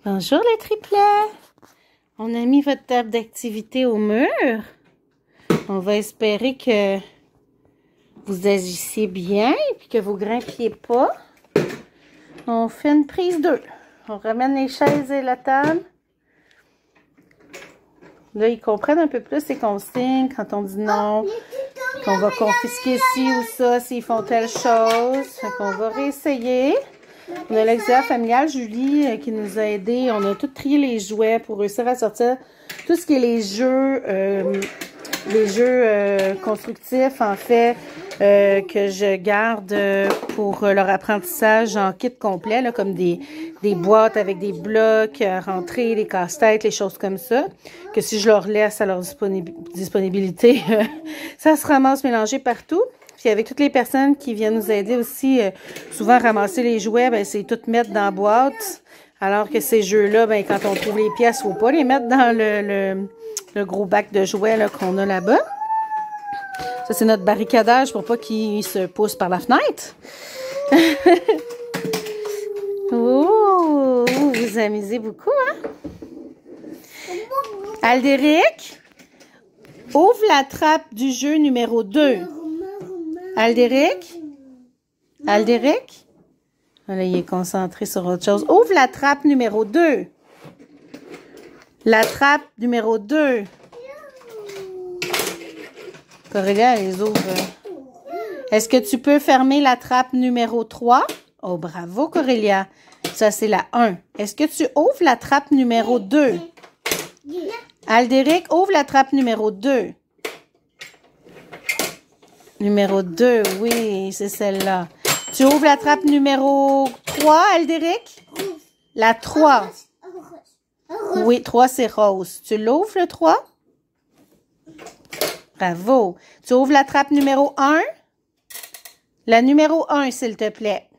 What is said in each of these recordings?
Bonjour les triplets! On a mis votre table d'activité au mur. On va espérer que vous agissiez bien et que vous grimpiez pas. On fait une prise 2. On ramène les chaises et la table. Là, ils comprennent un peu plus les consignes quand on dit non, qu'on va confisquer ci ou ça s'ils font telle chose. Fait qu'on va réessayer. On a l'extérieur familial, Julie, qui nous a aidés. On a tout trié les jouets pour réussir à sortir tout ce qui est les jeux constructifs, en fait, que je garde pour leur apprentissage en kit complet, là, comme des boîtes avec des blocs à rentrer, des casse-têtes, les choses comme ça, que si je leur laisse à leur disponibilité, ça se ramasse mélangé partout. Puis avec toutes les personnes qui viennent nous aider aussi, souvent ramasser les jouets, ben c'est tout mettre dans la boîte. Alors que ces jeux-là, ben quand on trouve les pièces, faut pas les mettre dans le gros bac de jouets là qu'on a là-bas. Ça, c'est notre barricadage pour pas qu'ils se poussent par la fenêtre. Oh, vous vous amusez beaucoup, hein? Aldéric, ouvre la trappe du jeu numéro 2. Aldéric? Aldéric? Là, il est concentré sur autre chose. Ouvre la trappe numéro 2. La trappe numéro 2. Corélia, elle les ouvre. Est-ce que tu peux fermer la trappe numéro 3? Oh, bravo, Corélia. Ça, c'est la 1. Est-ce que tu ouvres la trappe numéro 2? Aldéric, ouvre la trappe numéro 2. Numéro 2, oui, c'est celle-là. Tu ouvres la trappe numéro 3, Aldéric? La 3. Oui, 3, c'est rose. Tu l'ouvres, le 3? Bravo. Tu ouvres la trappe numéro 1? La numéro 1, s'il te plaît.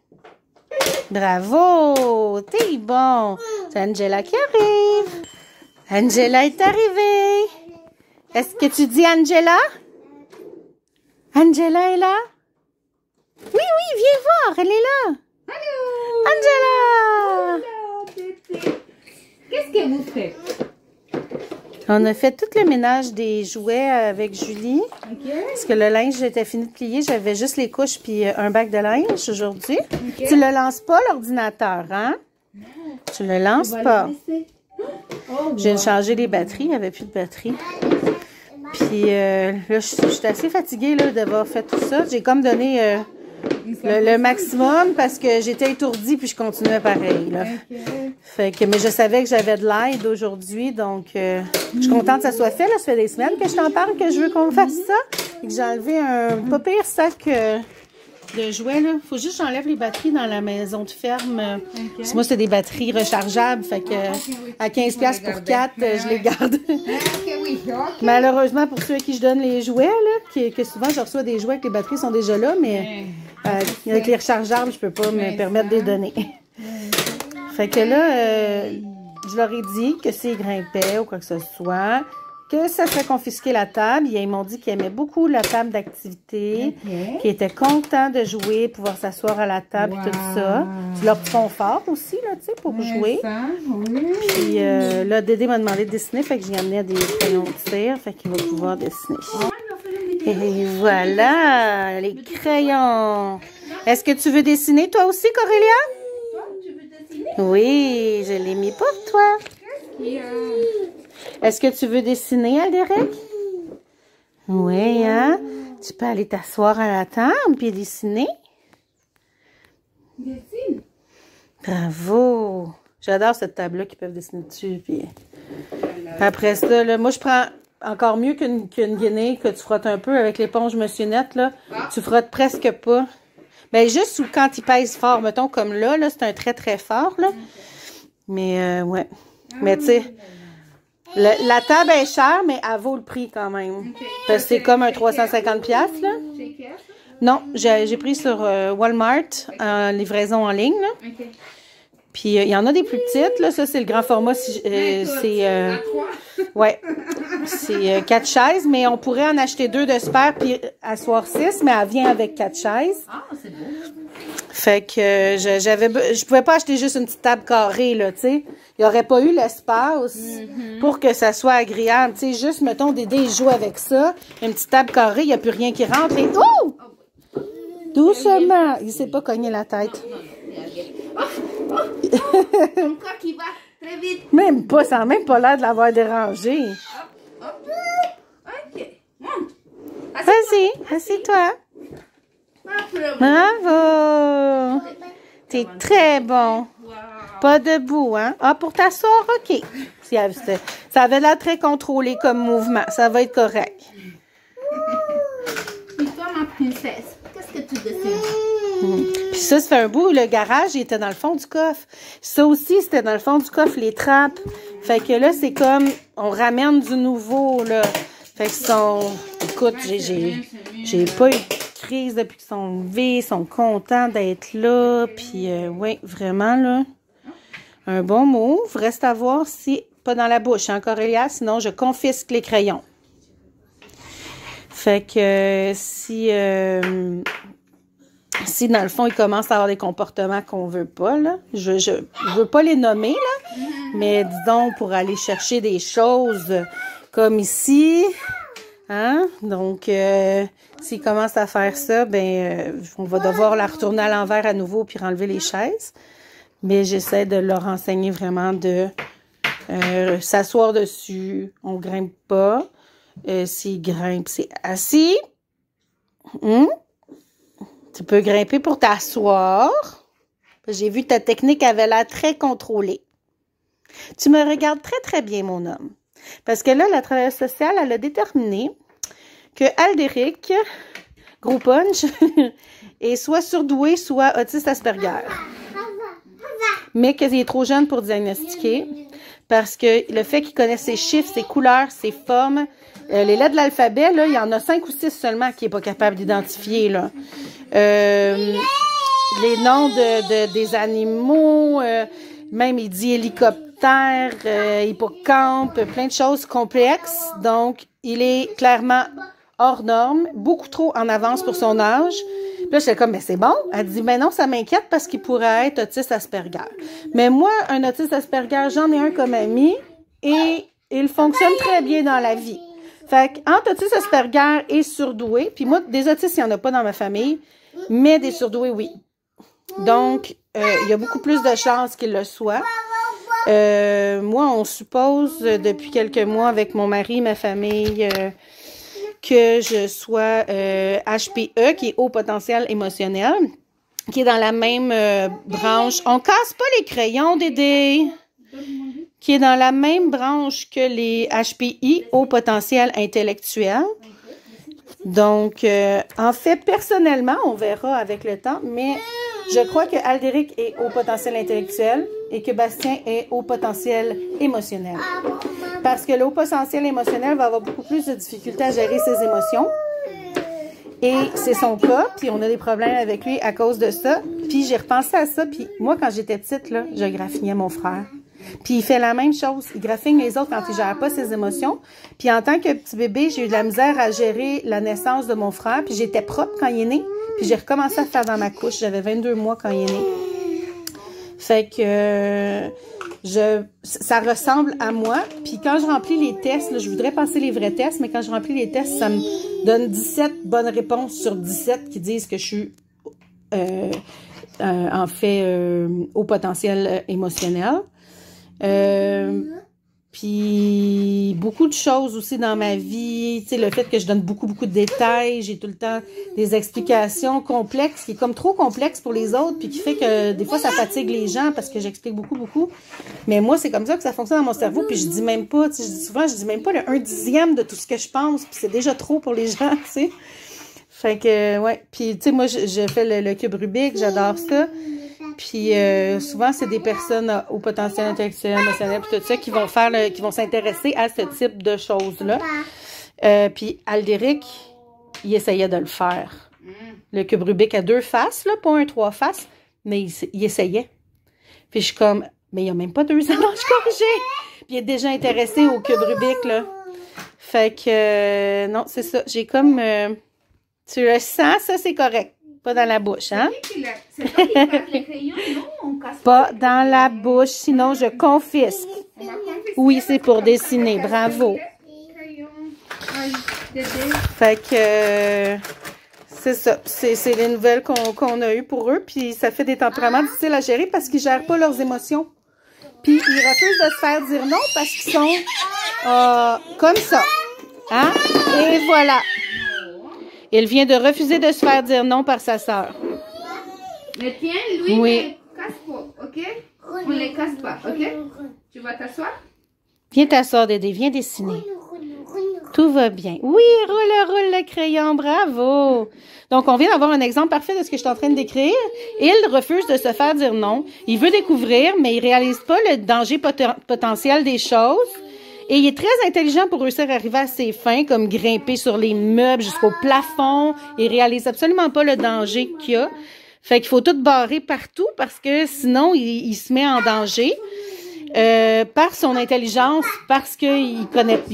Bravo. T'es bon. C'est Angela qui arrive. Angela est arrivée. Est-ce que tu dis Angela? Angela est là? Oui, viens voir, elle est là. Allô! Angela! Allô, qu'est-ce que vous faites? On a fait tout le ménage des jouets avec Julie. OK. Parce que le linge était fini de plier. J'avais juste les couches puis un bac de linge aujourd'hui. Okay. Tu le lances pas, l'ordinateur, hein? Non. Tu le lances pas. Je viens de changer les batteries. Il n'y avait plus de batterie. Puis là, je suis assez fatiguée là, d'avoir fait tout ça. J'ai comme donné le maximum parce que j'étais étourdie puis je continuais pareil. Là. Okay. Fait que, mais je savais que j'avais de l'aide aujourd'hui, donc je suis contente que ça soit fait. Là. Ça fait des semaines que je t'en parle que je veux qu'on fasse ça. Et que j'ai enlevé un pas pire sac de jouets. Là. Faut juste que j'enlève les batteries dans la maison de ferme. Okay. Parce que moi, c'est des batteries rechargeables. Fait que à 15$ pour 4, je les garde. Okay. Malheureusement, pour ceux à qui je donne les jouets, là, que souvent je reçois des jouets que les batteries sont déjà là, mais avec les rechargeables, je peux pas me permettre de les donner. Fait que là, je leur ai dit que s'ils grimpaient ou quoi que ce soit, que ça serait confisqué la table. Ils m'ont dit qu'ils aimaient beaucoup la table d'activité, qu'ils étaient contents de jouer, pouvoir s'asseoir à la table et tout ça. C'est leur petit confort aussi, là, tu sais, pour jouer. Puis là, Dédé m'a demandé de dessiner, fait que j'ai amené des crayons de cire, fait qu'il va pouvoir dessiner. Et voilà, les crayons. Est-ce que tu veux dessiner toi aussi, Corélia? Toi, tu veux dessiner? Oui, je l'ai mis pour toi. Est-ce que tu veux dessiner, Aldéric? Oui, hein? Tu peux aller t'asseoir à la table et dessiner. Dessine. Bravo. J'adore cette table-là qu'ils peuvent dessiner dessus. Puis après ça, là, moi, je prends encore mieux qu'une guinée que tu frottes un peu avec l'éponge Monsieur Net. Là. Tu frottes presque pas. Ben, juste quand il pèse fort, mettons, comme là c'est un très, très fort. Là. Mais, ouais. Mais, tu sais... La table est chère, mais elle vaut le prix quand même. Okay. Parce que c'est comme un 350$, là. Non, j'ai pris sur Walmart en livraison en ligne, là. Okay. Puis il y en a des plus petites, là. Ça, c'est le grand format. Ouais. C'est 4 chaises, mais on pourrait en acheter 2 de spare puis asseoir 6, mais elle vient avec 4 chaises. Ah, c'est beau. Fait que je pouvais pas acheter juste une petite table carrée, là, tu sais. Il n'y aurait pas eu l'espace pour que ça soit agréable. Tu sais, juste, mettons, Dédé, il joue avec ça. Une petite table carrée, il n'y a plus rien qui rentre. Et... Oh! Doucement! Il s'est pas cogné la tête. Encore qui va très vite. Même pas, ça n'a même pas l'air de l'avoir dérangé. Ok, monte. Vas-y, assieds-toi. Bravo! T'es très bon. Pas debout, hein? Ah, pour t'asseoir, OK. Ça avait l'air très contrôlé comme mouvement. Ça va être correct. Et toi, ma princesse, qu'est-ce que tu décides? Puis ça fait un bout. Le garage, il était dans le fond du coffre. Ça aussi, c'était dans le fond du coffre, les trappes. Fait que là, c'est comme, on ramène du nouveau, là. Fait que écoute, j'ai pas eu de crise depuis qu'ils sont levés. Ils sont contents d'être là. Puis, oui, vraiment, là. Un bon move. Reste à voir si, pas dans la bouche, hein, Corélia, sinon je confisque les crayons. Fait que si dans le fond, il commence à avoir des comportements qu'on veut pas, là, je veux pas les nommer, là, mais disons pour aller chercher des choses comme ici, hein, donc s'il commence à faire ça, ben on va devoir la retourner à l'envers à nouveau puis enlever les chaises. Mais j'essaie de leur enseigner vraiment de s'asseoir dessus. On grimpe pas. S'il grimpe, c'est assis. Tu peux grimper pour t'asseoir. J'ai vu que ta technique avait l'air très contrôlée. Tu me regardes très, très bien, mon homme. Parce que là, la travailleuse sociale, elle a déterminé que Aldéric, gros punch, est soit surdoué, soit autiste Asperger. Mais qu'il est trop jeune pour diagnostiquer, parce que le fait qu'il connaisse ses chiffres, ses couleurs, ses formes, les lettres de l'alphabet, là, il y en a 5 ou 6 seulement qu'il n'est pas capable d'identifier, là. Les noms des animaux, même il dit hélicoptère, hippocampe, plein de choses complexes. Donc, il est clairement hors norme, beaucoup trop en avance pour son âge. Puis là, j'étais comme, mais c'est bon. Elle dit, ben non, ça m'inquiète parce qu'il pourrait être autiste Asperger. Mais moi, un autiste Asperger, j'en ai un comme ami et il fonctionne très bien dans la vie. Fait qu'entre autiste Asperger et surdoué, puis moi, des autistes, il n'y en a pas dans ma famille, mais des surdoués, oui. Donc, il y a beaucoup plus de chances qu'il le soit. Moi, on suppose depuis quelques mois avec mon mari et ma famille que je sois HPE, qui est haut potentiel émotionnel, qui est dans la même branche. On casse pas les crayons, Dédé! Qui est dans la même branche que les HPI, haut potentiel intellectuel. Donc, en fait, personnellement, on verra avec le temps, mais je crois que Aldéric est haut potentiel intellectuel et que Bastien est haut potentiel émotionnel. Parce que le haut potentiel émotionnel va avoir beaucoup plus de difficultés à gérer ses émotions. Et c'est son cas, puis on a des problèmes avec lui à cause de ça. Puis j'ai repensé à ça, puis moi, quand j'étais petite, là, je graffinais mon frère. Puis il fait la même chose. Il graffigne les autres quand il gère pas ses émotions. Puis en tant que petit bébé, j'ai eu de la misère à gérer la naissance de mon frère. Puis j'étais propre quand il est né. Puis j'ai recommencé à faire dans ma couche. J'avais 22 mois quand il est né. Fait que ça ressemble à moi. Puis quand je remplis les tests, là, je voudrais passer les vrais tests, mais quand je remplis les tests, ça me donne 17 bonnes réponses sur 17 qui disent que je suis en fait au potentiel émotionnel. Puis beaucoup de choses aussi dans ma vie, tu sais, le fait que je donne beaucoup de détails, j'ai tout le temps des explications complexes, qui est comme trop complexe pour les autres, puis qui fait que des fois ça fatigue les gens parce que j'explique beaucoup. Mais moi, c'est comme ça que ça fonctionne dans mon cerveau, puis je dis même pas, tu sais, je dis même pas le 1/10 de tout ce que je pense, puis c'est déjà trop pour les gens, tu sais. Fait que, ouais, puis tu sais, moi, je fais le cube Rubik, j'adore ça. Puis souvent, c'est des personnes au potentiel intellectuel, émotionnel, puis tout ça, qui vont qui vont s'intéresser à ce type de choses-là. Puis Aldéric, il essayait de le faire. Le cube Rubik a 2 faces, là, pas 3 faces, mais il essayait. Puis je suis comme, mais il n'y a même pas 2 ans, je corrigeais. Puis il est déjà intéressé au cube Rubik, là. Fait que, non, c'est ça. J'ai comme, tu le sens, ça, c'est correct. Pas dans la bouche, hein? C'est toi qui passe les crayons, non? On casse Pas dans la bouche, sinon je confisque. On va confisquer. Oui, c'est pour dessiner. Bravo. Fait que c'est ça. C'est les nouvelles qu'on a eues pour eux. Puis ça fait des tempéraments difficiles à gérer parce qu'ils gèrent pas leurs émotions. Puis ils refusent de se faire dire non parce qu'ils sont comme ça. Hein? Et voilà. Il vient de refuser de se faire dire non par sa sœur. Mais tiens, lui, Oui. ne casse pas, ok? On ne les casse pas, ok? Tu vas t'asseoir? Viens t'asseoir, Dédé. Viens dessiner. Tout va bien. Oui, roule le crayon. Bravo. Donc, on vient d'avoir un exemple parfait de ce que je suis en train de décrire. Il refuse de se faire dire non. Il veut découvrir, mais il réalise pas le danger potentiel des choses. Et il est très intelligent pour réussir à arriver à ses fins, comme grimper sur les meubles jusqu'au plafond. Il réalise absolument pas le danger qu'il y a. Fait qu'il faut tout barrer partout parce que sinon, il se met en danger. Par son intelligence, parce qu'il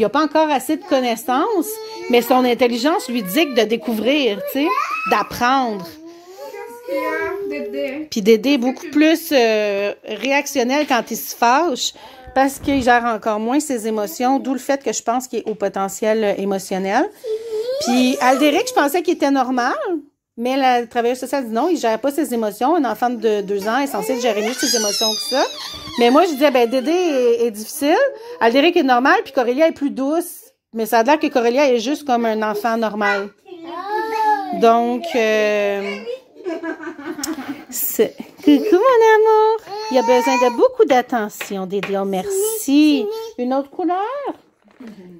a pas encore assez de connaissances, mais son intelligence lui dicte de découvrir, tu sais, d'apprendre. Puis Dédé est beaucoup plus réactionnel quand il se fâche, parce qu'il gère encore moins ses émotions, d'où le fait que je pense qu'il est au potentiel émotionnel. Puis Aldéric, je pensais qu'il était normal, mais la travailleuse sociale dit non, il gère pas ses émotions. Un enfant de 2 ans est censé gérer mieux ses émotions que ça. Mais moi, je disais, ben Dédé est difficile, Aldéric est normal, puis Corélia est plus douce. Mais ça a l'air que Corélia est juste comme un enfant normal. Donc, coucou mon amour. Il y a besoin de beaucoup d'attention, Dédé. Oh, merci. Une autre couleur?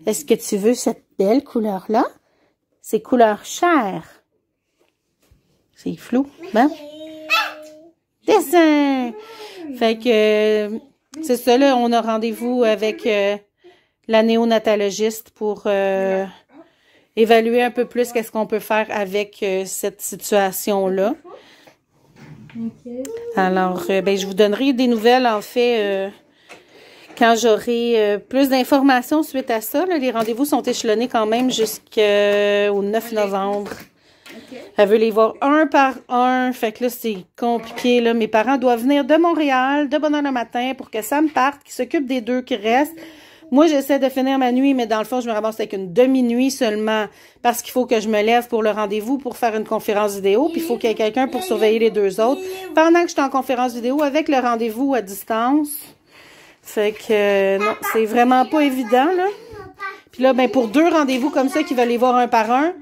Est-ce que tu veux cette belle couleur-là? C'est couleur chair. C'est flou, hein? Dessin! Fait que, c'est ça, là, on a rendez-vous avec la néonatologiste pour évaluer un peu plus qu'est-ce qu'on peut faire avec cette situation-là. Alors, ben, je vous donnerai des nouvelles, en fait, quand j'aurai plus d'informations suite à ça. Là. Les rendez-vous sont échelonnés quand même jusqu'au 9 novembre. Elle veut les voir un par un. Fait que là, c'est compliqué. Là. Mes parents doivent venir de Montréal, de bonne heure le matin, pour que Sam parte, qu'il s'occupe des 2 qui restent. Moi, j'essaie de finir ma nuit, mais dans le fond, je me ramasse avec une demi-nuit seulement parce qu'il faut que je me lève pour le rendez-vous, pour faire une conférence vidéo, puis il faut qu'il y ait quelqu'un pour surveiller les 2 autres pendant que je suis en conférence vidéo avec le rendez-vous à distance. Fait que, non, c'est vraiment pas évident, là. Puis là, ben, pour 2 rendez-vous comme ça, qui veulent les voir un par un,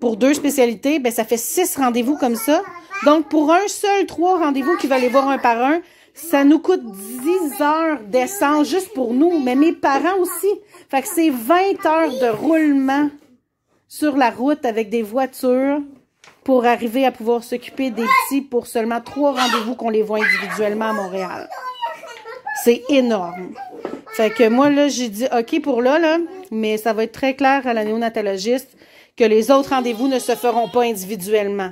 pour 2 spécialités, ben, ça fait 6 rendez-vous comme ça. Donc, pour un seul 3 rendez-vous qui veulent les voir un par un, ça nous coûte 10 heures d'essence juste pour nous, mais mes parents aussi. Fait que c'est 20 heures de roulement sur la route avec des voitures pour arriver à pouvoir s'occuper des petits pour seulement 3 rendez-vous qu'on les voit individuellement à Montréal. C'est énorme. Fait que moi, là, j'ai dit OK pour là, mais ça va être très clair à la néonatologiste que les autres rendez-vous ne se feront pas individuellement.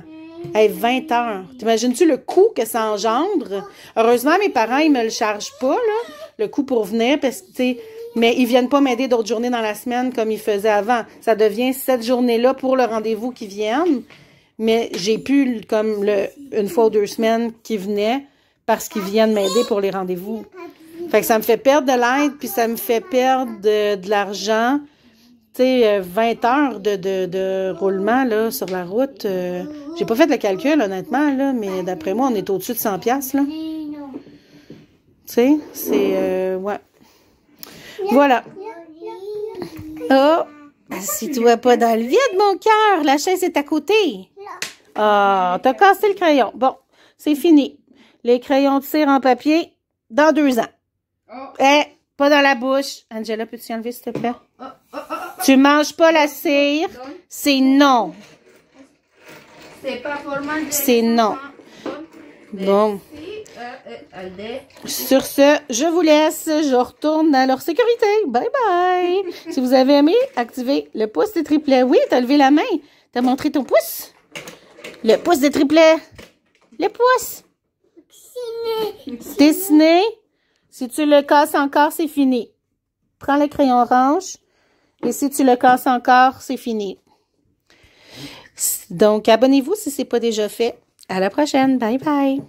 Hey, 20 heures. T'imagines-tu le coût que ça engendre? Heureusement, mes parents, ils me le chargent pas, là, le coût pour venir, parce que, tu sais, mais ils viennent pas m'aider d'autres journées dans la semaine comme ils faisaient avant. Ça devient cette journée-là pour le rendez-vous qui viennent, mais j'ai pu, comme une fois ou 2 semaines qu'ils venaient parce qu'ils viennent m'aider pour les rendez-vous. Fait que ça me fait perdre de l'aide, puis ça me fait perdre de l'argent. Tu sais, 20 heures de roulement là, sur la route. J'ai pas fait le calcul, honnêtement, là, mais d'après moi, on est au-dessus de 100 $, là. Tu sais, c'est... ouais. Voilà. Oh! Si tu vas pas dans le vide, mon cœur, la chaise est à côté. Ah, t'as cassé le crayon. Bon, c'est fini. Les crayons de cire en papier, dans 2 ans. Eh, pas dans la bouche. Angela, peux-tu enlever, s'il te plaît? Tu manges pas la cire, c'est non. C'est non. Bon. Sur ce, je vous laisse. Je retourne à leur sécurité. Bye bye. Si vous avez aimé, activez le pouce des triplets. Oui, t'as levé la main. T'as montré ton pouce. Le pouce des triplets. Le pouce. Dessiné. Si tu le casses encore, c'est fini. Prends le crayon orange. Et si tu le casses encore, c'est fini. Donc, abonnez-vous si ce n'est pas déjà fait. À la prochaine. Bye bye.